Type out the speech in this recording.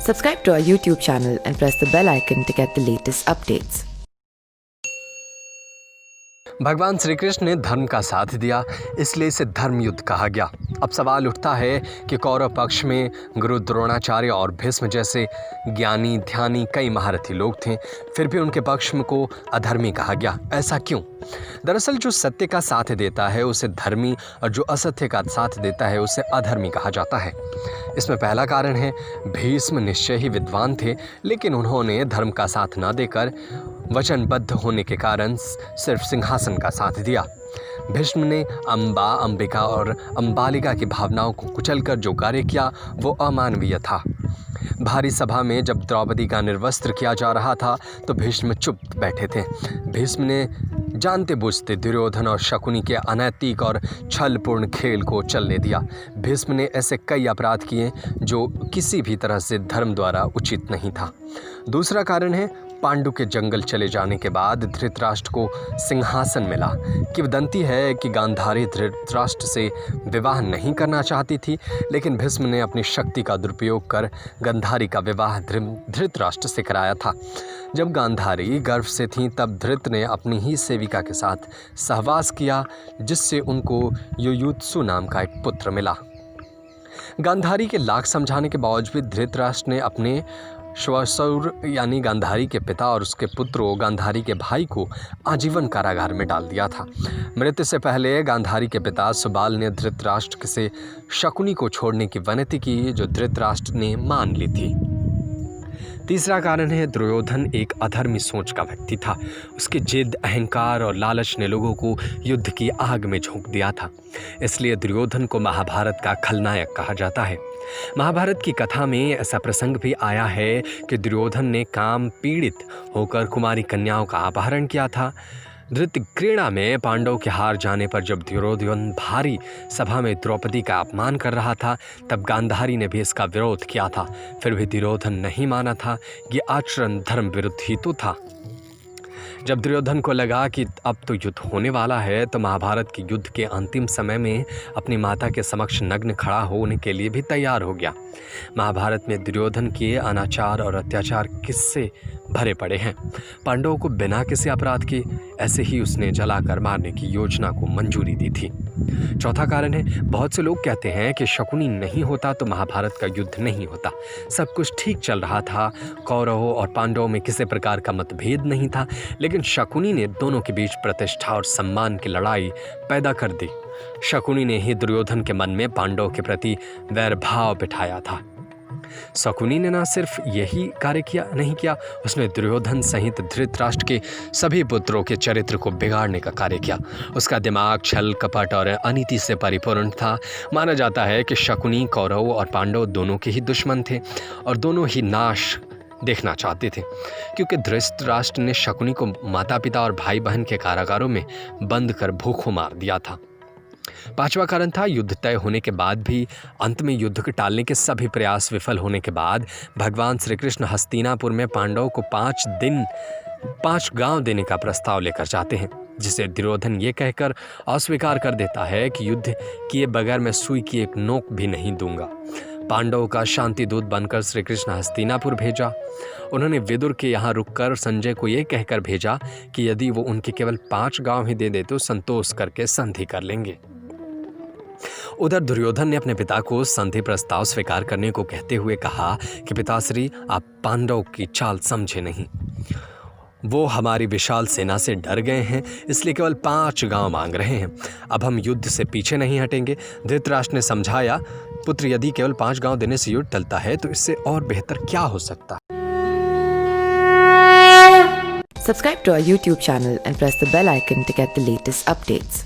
Subscribe to our YouTube channel and press the bell icon to get the latest updates. भगवान श्री कृष्ण ने धर्म का साथ दिया, इसलिए इसे धर्म युद्ध कहा गया। अब सवाल उठता है कि कौरव पक्ष में गुरु द्रोणाचार्य और भीष्म जैसे ज्ञानी ध्यानी कई महारथी लोग थे, फिर भी उनके पक्ष में को अधर्मी कहा गया। ऐसा क्यों? दरअसल जो सत्य का साथ देता है उसे धर्मी और जो असत्य का साथ देता है उसे अधर्मी कहा जाता है। इसमें पहला कारण है, भीष्म निश्चय ही विद्वान थे, लेकिन उन्होंने धर्म का साथ न देकर वचनबद्ध होने के कारण सिर्फ सिंहासन का साथ दिया। भीष्म ने अम्बा, अंबिका और अम्बालिका की भावनाओं को कुचलकर जो कार्य किया वो अमानवीय था। भारी सभा में जब द्रौपदी का निर्वस्त्र किया जा रहा था तो भीष्म चुप बैठे थे। भीष्म ने जानते बूझते दुर्योधन और शकुनी के अनैतिक और छलपूर्ण खेल को चलने दिया। भीष्म ने ऐसे कई अपराध किए जो किसी भी तरह से धर्म द्वारा उचित नहीं था। दूसरा कारण है, पांडु के जंगल चले जाने के बाद धृतराष्ट्र को सिंहासन मिला। किंवदंती है कि गांधारी धृतराष्ट्र से विवाह नहीं करना चाहती थी, लेकिन भीष्म ने अपनी शक्ति का दुरुपयोग कर गांधारी का विवाह धृतराष्ट्र से कराया था। जब गांधारी गर्भ से थीं तब धृत ने अपनी ही सेविका के साथ सहवास किया, जिससे उनको युयुत्सु नाम का एक पुत्र मिला। गांधारी के लाख समझाने के बावजूद धृतराष्ट्र ने अपने श्वशुर यानी गांधारी के पिता और उसके पुत्रों गांधारी के भाई को आजीवन कारागार में डाल दिया था। मृत्यु से पहले गांधारी के पिता सुबाल ने धृतराष्ट्र से शकुनी को छोड़ने की विनती की, जो धृतराष्ट्र ने मान ली थी। तीसरा कारण है, दुर्योधन एक अधर्मी सोच का व्यक्ति था। उसकी जिद, अहंकार और लालच ने लोगों को युद्ध की आग में झोंक दिया था। इसलिए दुर्योधन को महाभारत का खलनायक कहा जाता है। महाभारत की कथा में ऐसा प्रसंग भी आया है कि दुर्योधन ने काम पीड़ित होकर कुमारी कन्याओं का अपहरण किया था। धृत घृणा में पांडवों के हार जाने पर जब दुर्योधन भारी सभा में द्रौपदी का अपमान कर रहा था, तब गांधारी ने भी इसका विरोध किया था। फिर भी दुर्योधन नहीं माना था। ये आचरण धर्म विरुद्ध ही तो था। जब दुर्योधन को लगा कि अब तो युद्ध होने वाला है, तो महाभारत के युद्ध के अंतिम समय में अपनी माता के समक्ष नग्न खड़ा होने के लिए भी तैयार हो गया। महाभारत में दुर्योधन के अनाचार और अत्याचार किससे भरे पड़े हैं। पांडवों को बिना किसी अपराध के ऐसे ही उसने जलाकर मारने की योजना को मंजूरी दी थी। चौथा कारण है, बहुत से लोग कहते हैं कि शकुनी नहीं होता तो महाभारत का युद्ध नहीं होता। सब कुछ ठीक चल रहा था, कौरवों और पांडवों में किसी प्रकार का मतभेद नहीं था, लेकिन शकुनी ने दोनों के बीच प्रतिष्ठा और सम्मान की लड़ाई पैदा कर दी। शकुनी ने ही दुर्योधन के मन में पांडवों के प्रति वैर भाव बिठाया था। शकुनी ने न सिर्फ यही कार्य नहीं किया, उसने दुर्योधन सहित धृतराष्ट्र के सभी पुत्रों के चरित्र को बिगाड़ने का कार्य किया। उसका दिमाग छल, कपट और अनीति से परिपूर्ण था। माना जाता है कि शकुनी कौरव और पांडव दोनों के ही दुश्मन थे और दोनों ही नाश देखना चाहते थे, क्योंकि धृतराष्ट्र ने शकुनी को माता पिता और भाई बहन के कारागारों में बंद कर भूखों मार दिया था। पांचवा कारण था, युद्ध तय होने के बाद भी अंत में युद्ध को टालने के सभी प्रयास विफल होने के बाद भगवान श्री कृष्ण हस्तिनापुर में पांडवों को 5 गांव देने का प्रस्ताव लेकर जाते हैं, जिसे दुर्योधन ये कहकर अस्वीकार कर देता है कि युद्ध किए बगैर मैं सुई की एक नोक भी नहीं दूंगा। पांडवों का शांति दूत बनकर श्री कृष्ण हस्तिनापुर भेजा। उन्होंने विदुर के यहाँ रुककर संजय को ये कहकर भेजा कि यदि वो उनके केवल 5 गांव ही दे दे तो संतोष करके संधि कर लेंगे। उधर दुर्योधन ने अपने पिता को संधि प्रस्ताव स्वीकार करने को कहते हुए कहा कि पिताश्री, आप पांडव की चाल समझे नहीं। वो हमारी विशाल सेना से डर गए हैं, इसलिए केवल 5 गांव मांग रहे हैं। अब हम युद्ध से पीछे नहीं हटेंगे। धृतराष्ट्र ने समझाया, पुत्र, यदि केवल 5 गांव देने से युद्ध टलता है तो इससे और बेहतर क्या हो सकता है। Subscribe to our YouTube channel and press the bell icon to get the latest updates.